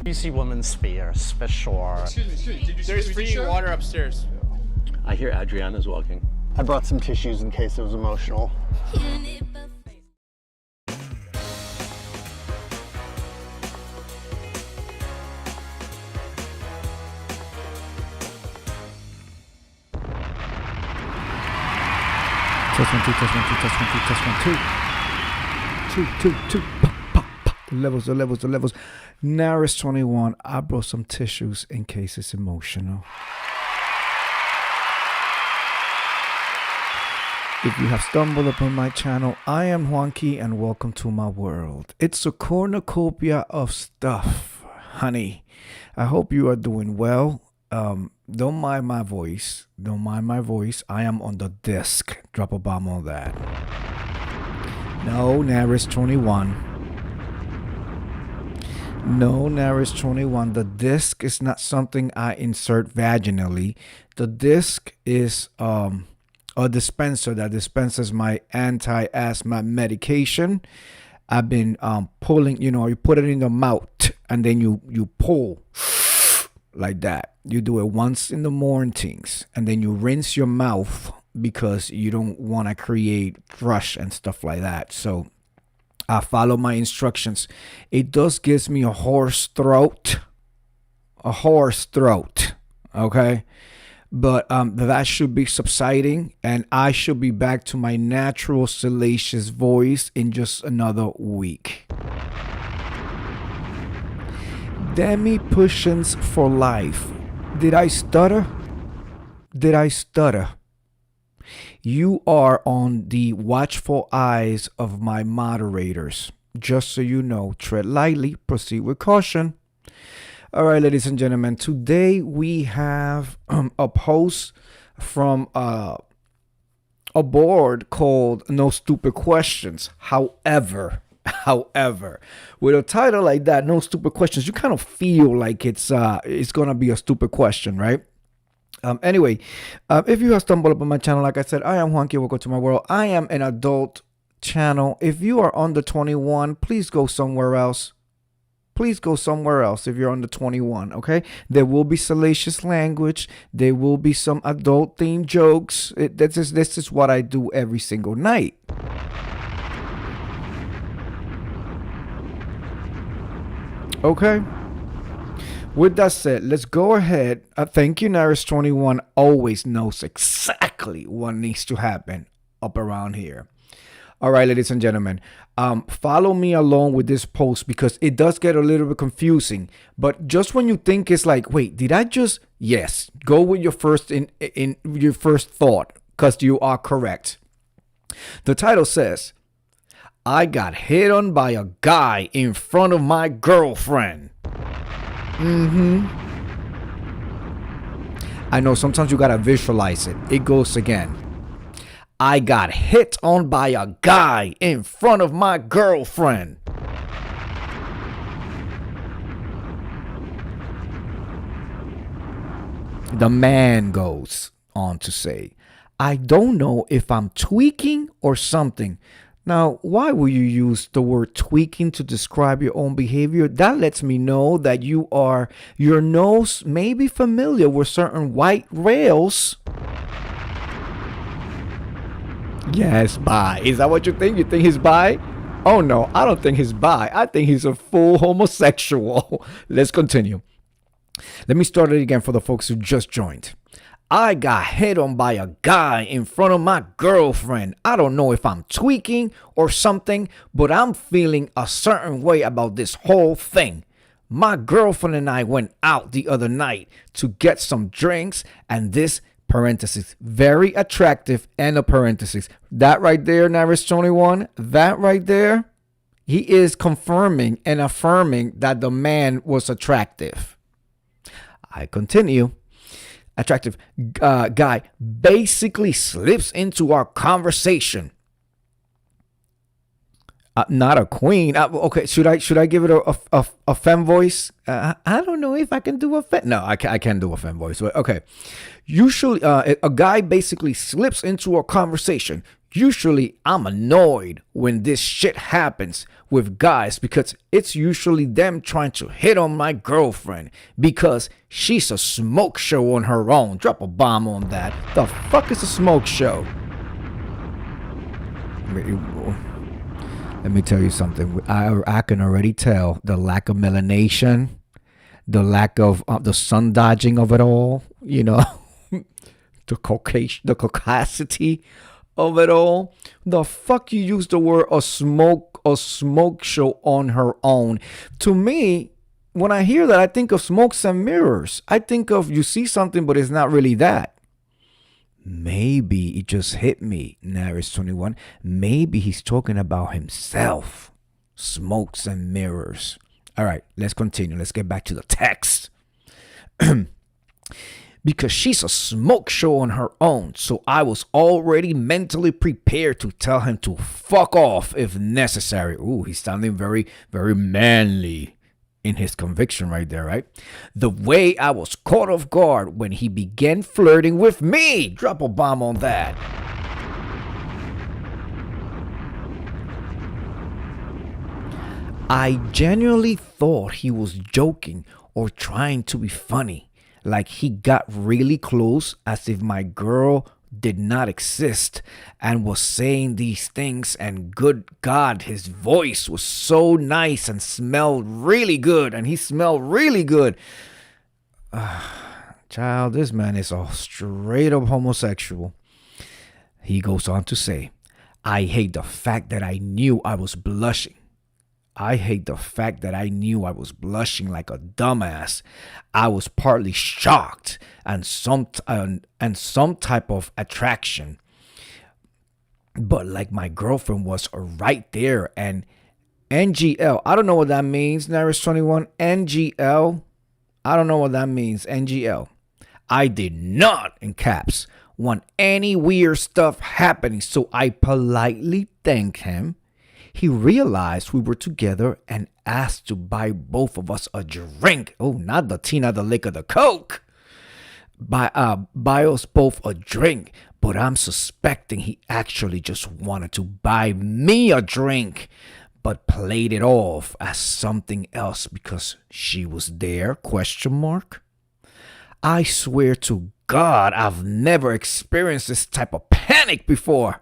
You see women's spears, for sure. Excuse me. Did you There's free water upstairs. I hear Adriana's walking. I brought some tissues in case it was emotional. Test one, two, test one, two, test one, two, test one, two. Two. Pop, pop, pop. The levels. Naris 21. I brought some tissues in case it's emotional. If you have stumbled upon my channel, I am Juanqui and welcome to my world. It's a cornucopia of stuff, honey. I hope you are doing well. Don't mind my voice. I am on the disc. Drop a bomb on that. No, Naris 21. No, Naris 21. The disc is not something I insert vaginally. The disc is a dispenser that dispenses my anti-asthma medication. I've been pulling, you put it in the mouth and then you pull like that. You do it once in the mornings and then you rinse your mouth because you don't want to create thrush and stuff like that. So I follow my instructions. It does gives me a hoarse throat. Okay. But that should be subsiding and I should be back to my natural salacious voice in just another week. Demi Pushins for life. Did I stutter? You are on the watchful eyes of my moderators. Just so you know, tread lightly, proceed with caution. All right, ladies and gentlemen, today we have a post from a board called NoStupidQuestions. However, with a title like that, No Stupid Questions, you kind of feel like it's gonna be a stupid question, right? Anyway, if you have stumbled upon my channel, like I said, I am Juanqui. Welcome to my world. I am an adult channel. If you are under 21, please go somewhere else. Please go somewhere else if you're under 21, okay? There will be salacious language. There will be some adult-themed jokes. This is what I do every single night. Okay. With that said, let's go ahead. Thank you, Naris21 always knows exactly what needs to happen up around here. All right, ladies and gentlemen, follow me along with this post because it does get a little bit confusing. But just when you think it's like, wait, did I just? Yes, go with your first in your first thought because you are correct. The title says, I got hit on by a guy in front of my girlfriend. I know sometimes you gotta visualize it. It goes again. I got hit on by a guy in front of my girlfriend. The man goes on to say, I don't know if I'm tweaking or something. Now, why will you use the word tweaking to describe your own behavior? That lets me know that your nose may be familiar with certain white rails. Yes, bi. Is that what you think? You think he's bi? Oh no, I don't think he's bi. I think he's a full homosexual. Let's continue. Let me start it again for the folks who just joined. I got hit on by a guy in front of my girlfriend. I don't know if I'm tweaking or something, but I'm feeling a certain way about this whole thing. My girlfriend and I went out the other night to get some drinks, and this parenthesis, very attractive, and a parenthesis. That right there, Naris21, that right there, he is confirming and affirming that the man was attractive. I continue. Attractive guy basically slips into our conversation. Not a queen. Okay, should I give it a femme voice? I don't know if I can do a femme. No, I can't do a femme voice. But okay, usually a guy basically slips into a conversation. Usually, I'm annoyed when this shit happens with guys because it's usually them trying to hit on my girlfriend because she's a smoke show on her own. Drop a bomb on that. The fuck is a smoke show? Let me tell you something. I can already tell the lack of melanation, the lack of the sun dodging of it all, you know, the caucasity of it all. The fuck you use the word a smoke show on her own. To me, when I hear that, I think of smokes and mirrors. I think of you see something, but it's not really that. Maybe it just hit me, Naris 21. Maybe he's talking about himself. Smokes and mirrors. All right, let's continue. Let's get back to the text. Because she's a smoke show on her own, so I was already mentally prepared to tell him to fuck off if necessary. Ooh, he's sounding very, very manly in his conviction right there, right? The way I was caught off guard when he began flirting with me. Drop a bomb on that. I genuinely thought he was joking or trying to be funny. Like he got really close as if my girl did not exist and was saying these things, and good God, his voice was so nice and smelled really good, and he smelled really good. Child, this man is a straight up homosexual. He goes on to say, I hate the fact that I knew I was blushing. I hate the fact that I knew I was blushing like a dumbass. I was partly shocked and some type of attraction. But like my girlfriend was right there, and NGL. I don't know what that means, Naris 21. NGL. I don't know what that means, NGL. I did not, in caps, want any weird stuff happening, so I politely thanked him. He realized we were together and asked to buy both of us a drink. Oh, not the tea, not the liquor, the Coke. Buy us both a drink. But I'm suspecting he actually just wanted to buy me a drink, but played it off as something else because she was there, question mark. I swear to God, I've never experienced this type of panic before.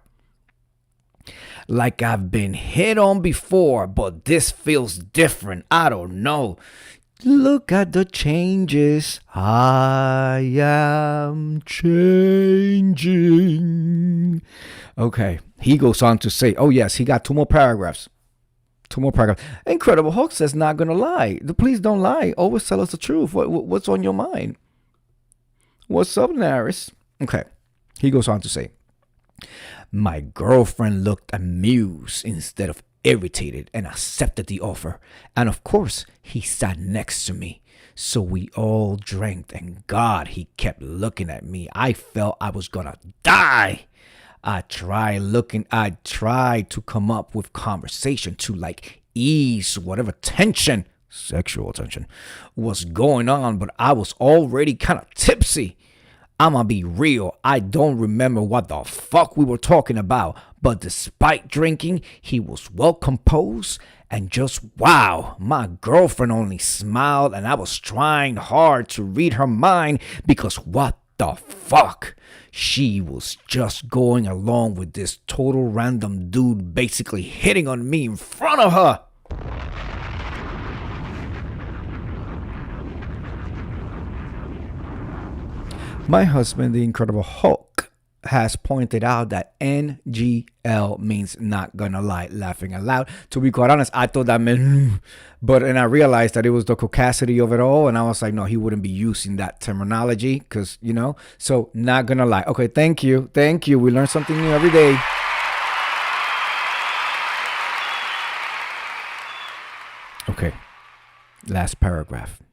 Like I've been hit on before, but this feels different. I don't know. Look at the changes. I am changing. Okay. He goes on to say, oh yes, he got two more paragraphs. Incredible Hulk says, not gonna lie. Please don't lie. Always tell us the truth. What's on your mind? What's up, Naris? Okay. He goes on to say, my girlfriend looked amused instead of irritated and accepted the offer. And of course, he sat next to me. So we all drank, and God, he kept looking at me. I felt I was gonna die. I tried to come up with conversation to like ease whatever tension, sexual tension, was going on, but I was already kind of tipsy. I'ma be real, I don't remember what the fuck we were talking about, but despite drinking, he was well composed and just wow. My girlfriend only smiled, and I was trying hard to read her mind because what the fuck? She was just going along with this total random dude basically hitting on me in front of her. My husband, the Incredible Hulk, has pointed out that NGL means not gonna lie, laughing aloud. To be quite honest, I thought that meant, and I realized that it was the caucasity of it all, and I was like, no, he wouldn't be using that terminology, because, you know, so not gonna lie. Okay, thank you. We learn something new every day. Okay, last paragraph.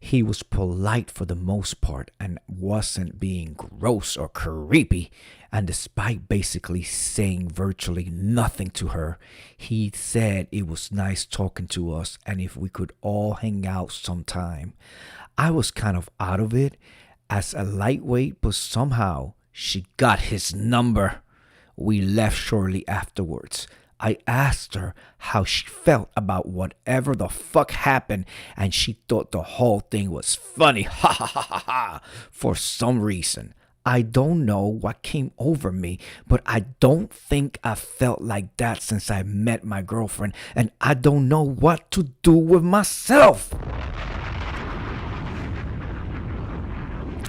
He was polite for the most part and wasn't being gross or creepy. And despite basically saying virtually nothing to her, he said it was nice talking to us and if we could all hang out sometime. I was kind of out of it as a lightweight, but somehow she got his number. We left shortly afterwards. I asked her how she felt about whatever the fuck happened, and she thought the whole thing was funny. Ha ha ha ha ha. For some reason. I don't know what came over me, but I don't think I felt like that since I met my girlfriend, and I don't know what to do with myself.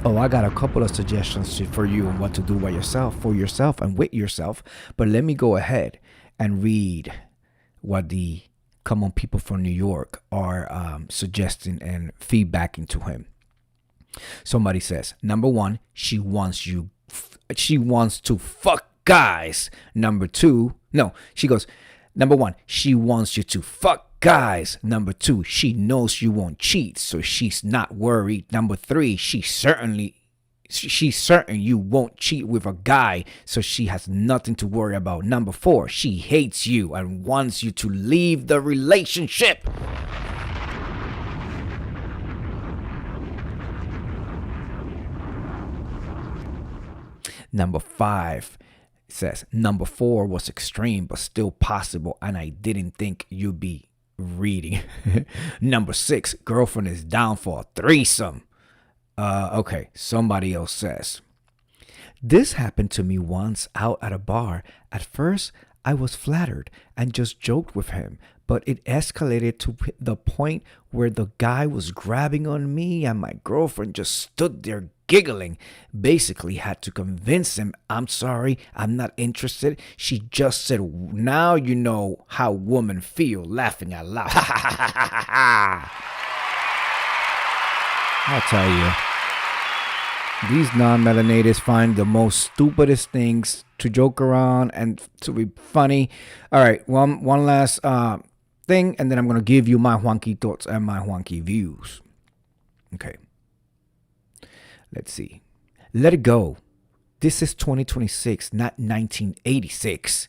Oh, I got a couple of suggestions for you on what to do by yourself, for yourself and with yourself, but let me go ahead and read what the common people from New York are suggesting and feedbacking to him. Somebody says, number one, she wants to fuck guys. Number two, no, she goes, number one, she wants you to fuck guys. Number two, she knows you won't cheat, so she's not worried. Number three, she's certain you won't cheat with a guy, so she has nothing to worry about. Number four, she hates you and wants you to leave the relationship. Number five says, number four was extreme, but still possible, and I didn't think you'd be reading. Number six, girlfriend is down for a threesome. Okay, somebody else says, this happened to me once out at a bar. At first, I was flattered and just joked with him, but it escalated to the point where the guy was grabbing on me and my girlfriend just stood there giggling. Basically had to convince him, I'm sorry, I'm not interested. She just said, now you know how women feel, laughing out loud. I'll tell you, these non-melanators find the most stupidest things to joke around and to be funny. All right, one last thing, and then I'm going to give you my wonky thoughts and my wonky views. Okay. Let's see. Let it go. This is 2026, not 1986.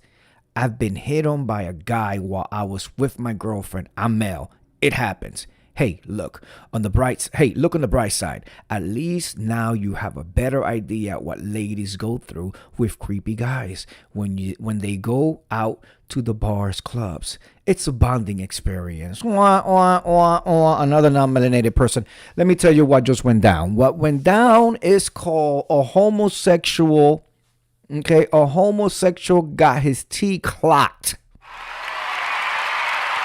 I've been hit on by a guy while I was with my girlfriend. I'm male. It happens. Look on the bright side. At least now you have a better idea what ladies go through with creepy guys when they go out to the bars, clubs. It's a bonding experience. Another non-melanated person. Let me tell you what just went down. What went down is called a homosexual. Okay, a homosexual got his T clocked.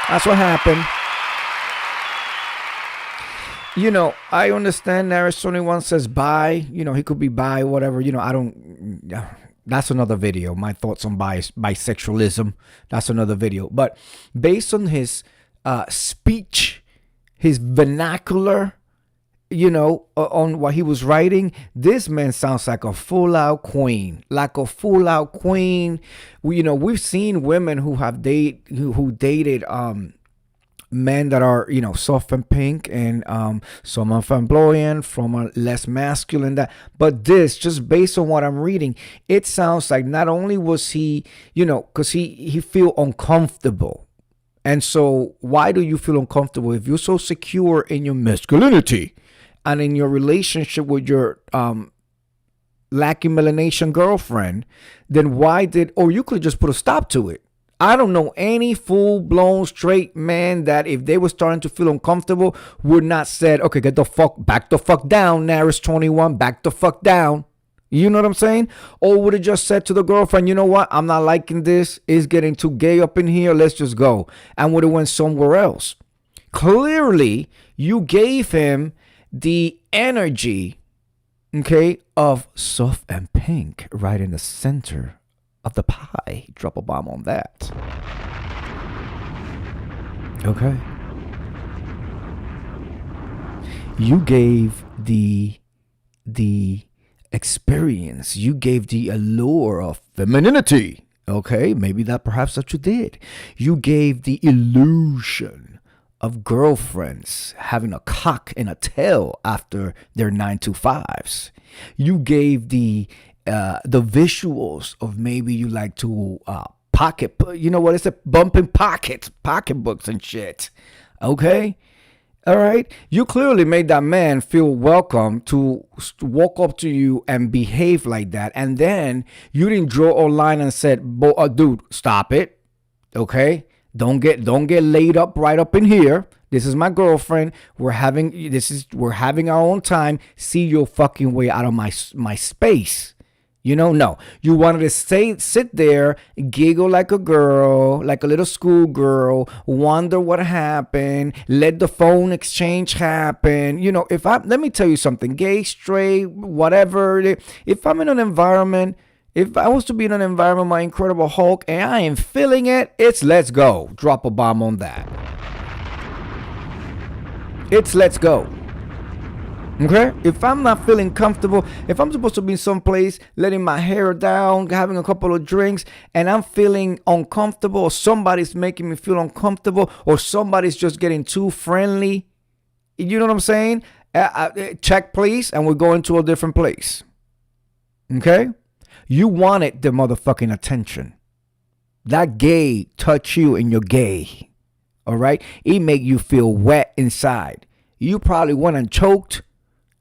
That's what happened. You know, I understand Naris 21 says bi. You know, he could be bi, whatever. You know, I don't. That's another video. My thoughts on bisexualism. That's another video. But based on his speech, his vernacular, you know, on what he was writing, this man sounds like a full-out queen. Like a full-out queen. We've seen women who have dated men that are, you know, soft and pink, and some are flamboyant, from a less masculine. But this, just based on what I'm reading, it sounds like not only was he, you know, because he feel uncomfortable. And so why do you feel uncomfortable if you're so secure in your masculinity and in your relationship with your lacking melanation girlfriend? Then or you could just put a stop to it. I don't know any full-blown straight man that if they were starting to feel uncomfortable would not said, okay, back the fuck down, Naris 21, back the fuck down. You know what I'm saying? Or would have just said to the girlfriend, you know what? I'm not liking this. It's getting too gay up in here. Let's just go. And would have went somewhere else. Clearly, you gave him the energy, okay, of soft and pink right in the center of the pie. Drop a bomb on that. Okay. You gave the experience. You gave the allure of femininity. Okay, maybe perhaps what you did. You gave the illusion of girlfriends having a cock and a tail after their 9-to-5s. You gave the visuals of maybe you like to bumping pocketbooks and shit. Okay, All right. You clearly made that man feel welcome to walk up to you and behave like that. And then you didn't draw a line and said, dude, stop it. Okay. Don't get laid up right up in here. This is my girlfriend. We're having our own time. See your fucking way out of my space. No. You wanted to sit there, giggle like a girl, like a little schoolgirl, wonder what happened, let the phone exchange happen. Let me tell you something, gay, straight, whatever. If I'm in an environment, if I was to be in an environment, my Incredible Hulk, and I am feeling it, it's let's go. Drop a bomb on that. It's let's go. Okay? If I'm not feeling comfortable, if I'm supposed to be someplace, letting my hair down, having a couple of drinks, and I'm feeling uncomfortable, or somebody's making me feel uncomfortable, or somebody's just getting too friendly, you know what I'm saying? Check, please, and we're going to a different place. Okay? You wanted the motherfucking attention. That gay touch you and you're gay. All right? It make you feel wet inside. You probably went and choked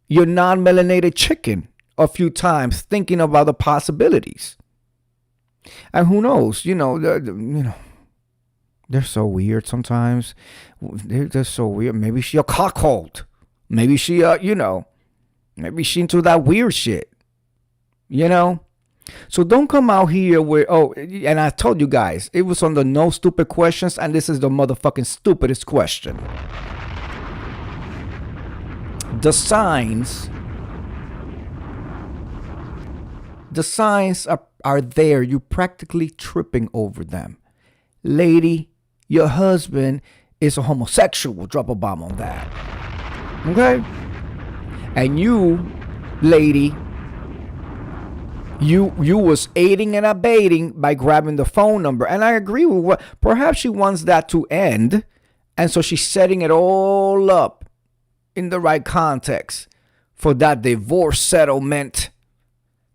your non-melanated chicken a few times thinking about the possibilities. And who knows, they're so weird sometimes. They're so weird. Maybe she a cockhold. Maybe she, maybe she into that weird shit. So don't come out here with, and I told you guys, it was on the No Stupid Questions, and this is the motherfucking stupidest question. The signs are there. You practically tripping over them. Lady, your husband is a homosexual. Drop a bomb on that. Okay? And you, lady, you was aiding and abetting by grabbing the phone number. And I agree with what, perhaps she wants that to end. And so she's setting it all up in the right context for that divorce settlement,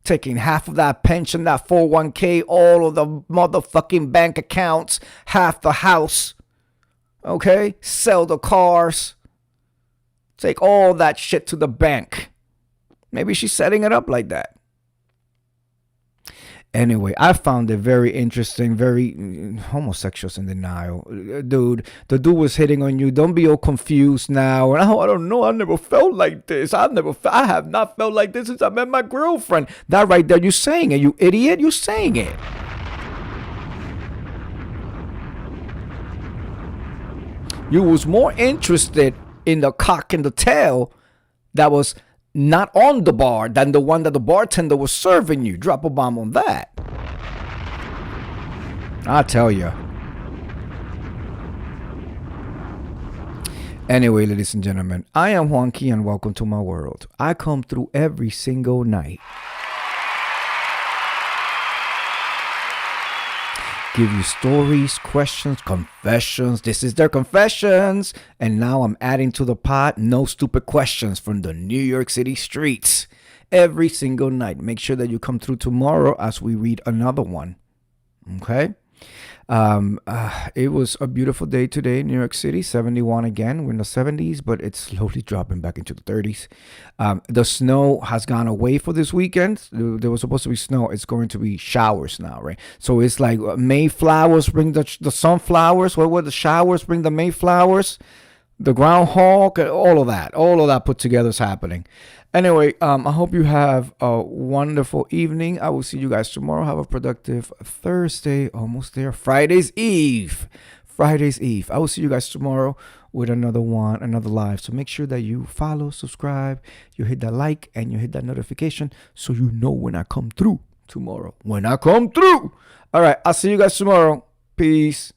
taking half of that pension, that 401k, all of the motherfucking bank accounts, half the house, okay? Sell the cars, take all that shit to the bank. Maybe she's setting it up like that. Anyway, I found it very interesting, very homosexuals in denial. Dude, the dude was hitting on you. Don't be all confused now. And I don't know. I never felt like this. I have not felt like this since I met my girlfriend. That right there, you saying it, you idiot. You saying it. You was more interested in the cock and the tail that was not on the bar than the one that the bartender was serving you. Drop a bomb on that. I tell you. Anyway, ladies and gentlemen, I am Juanqui and welcome to my world. I come through every single night. Give you stories, questions, confessions. This is their confessions. And now I'm adding to the pot No Stupid Questions from the New York City streets. Every single night. Make sure that you come through tomorrow as we read another one. Okay? It was a beautiful day today in New York City. 71 again. We're in the 70s, but it's slowly dropping back into the 30s. The snow has gone away for this weekend. There was supposed to be snow. It's going to be showers now, right? So it's like Mayflowers bring the sunflowers. What were the showers bring the Mayflowers? The groundhog, all of that put together is happening. Anyway, I hope you have a wonderful evening. I will see you guys tomorrow. Have a productive Thursday. Almost there. Friday's Eve. I will see you guys tomorrow with another live. So make sure that you follow, subscribe, you hit that like, and you hit that notification so you know when I come through tomorrow. All right, I'll see you guys tomorrow. Peace.